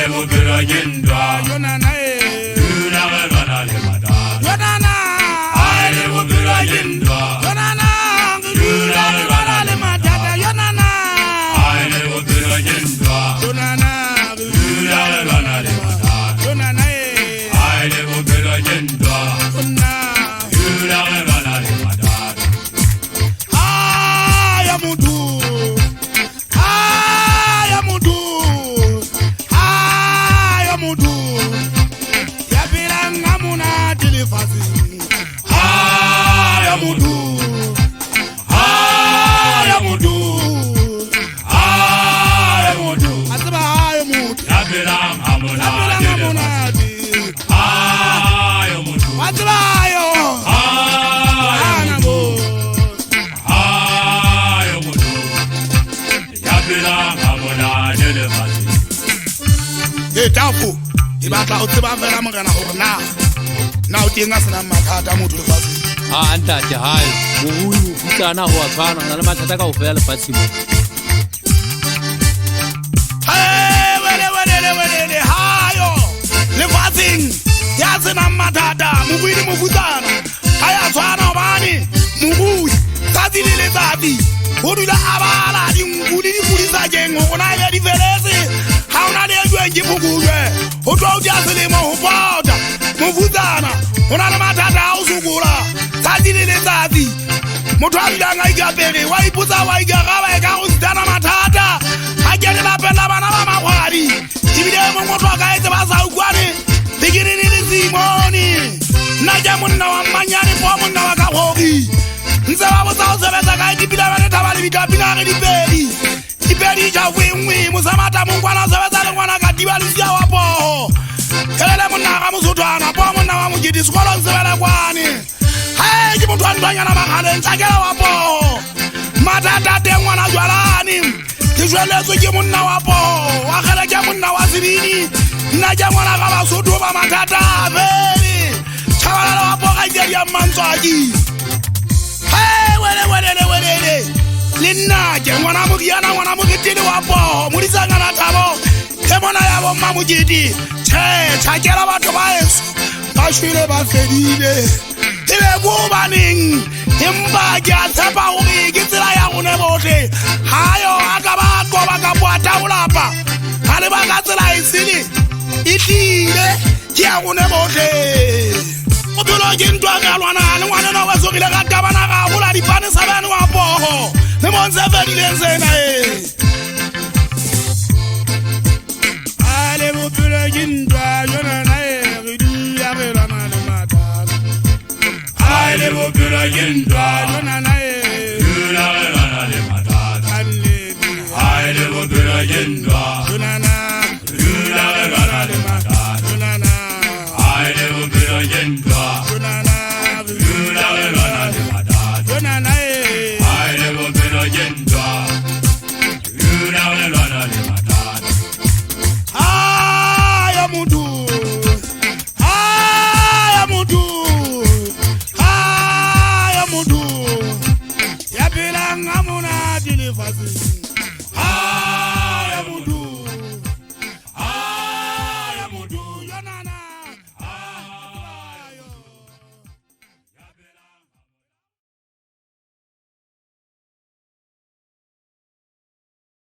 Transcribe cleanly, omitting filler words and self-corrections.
le Bophelo Ke Ntoa yonana dula ge lwana le mathata yonana le Bophelo Ke Ntoa yonana dula ge lwana le mathata yonana le Bophelo Ke Ntoa yonana dula ge lwana le mathata yonana le Bophelo Ke Ntoa yonana dula ge lwana le mathata ya mutu ya piranga muna telefasi ya mutu asaba ya mutu ya piranga muna ya mutu asaba yo ana mo ya mutu ya piranga muna telefasi tafu ibatla o tseba fela mogana gore na o tenga sena mathata motho le fatse ntate hae mohudi o futsana ho a tshwana na le mathata ka ho fela lefatsheng wele hayo lefatsheng ya sena mathata mohudi mo futsana ha ya tshwana hobane mohudi tsatsi le letsatsi ho dula abala dingudi di pulisa jeng ho na ya di veletse ha ona le ke bogulwe ho twa o dia selemo ho pota mofutsana hona le mathata a o sokola tsatsi le letsatsi motho a dilang a ikapere wa ipotsa wa ikaraba e ka go sitana mathata a ke le lapela bana ba magwadi ebile motho a ka etse ba sa ukwane dikirini le simoni nna ke monna wa mmanyane po monna wa ka gogi ntse ba botsa o sebetsa ka dipila ba letha ba le bitapinare dipedi dipedi ja wengwe mosamata mongwana sebetsa le ngwana ka diba le sia wa poho kelele monna ga mosothwana po monna wa mokedi sekolo sebela kwane hae ke motho a ntwanyana magaleng tshakela wa poho mathata teng ngwana jwalane ke jweletswe ke monna wa poho wa kgele ke monna wa sebini nna ke ngwana ga basotho ba mathata fele tšhabalala wa poho ga ikedi ya mmantswaki hae wele le nna ke ngwana mokiana ngwana moketele wa poho modisangana thabo ke mona ya bomma mokete tšhakela batho ba eso ba shwele ba fedile e be bobaneng empa ke a tshepa gore ke tsela ya gone botlhe hayo a ka ba qoba ka poata bolapa ga le ba ka tsela e sele e tlile ke ya gone botlhe Bophelo Ke Ntoa ka lwana le ngwanena wa sogile ka tabana ga gola dipane sa bana wa poho le montse fedileng sena ale Bophelo Ke Ntoa yonana re dula re lwana le mathata ale Bophelo Ke Ntoa yonana dula re lwana le mathata ale Bophelo Ke Ntoa yonana dula re lwana le mathata ale Bophelo Ke Ntoa yonana dula re lwana le mathata yonana ale Bophelo Ke Ntoa dula re lwana le mathata ya mutu ya piranga muna telefasi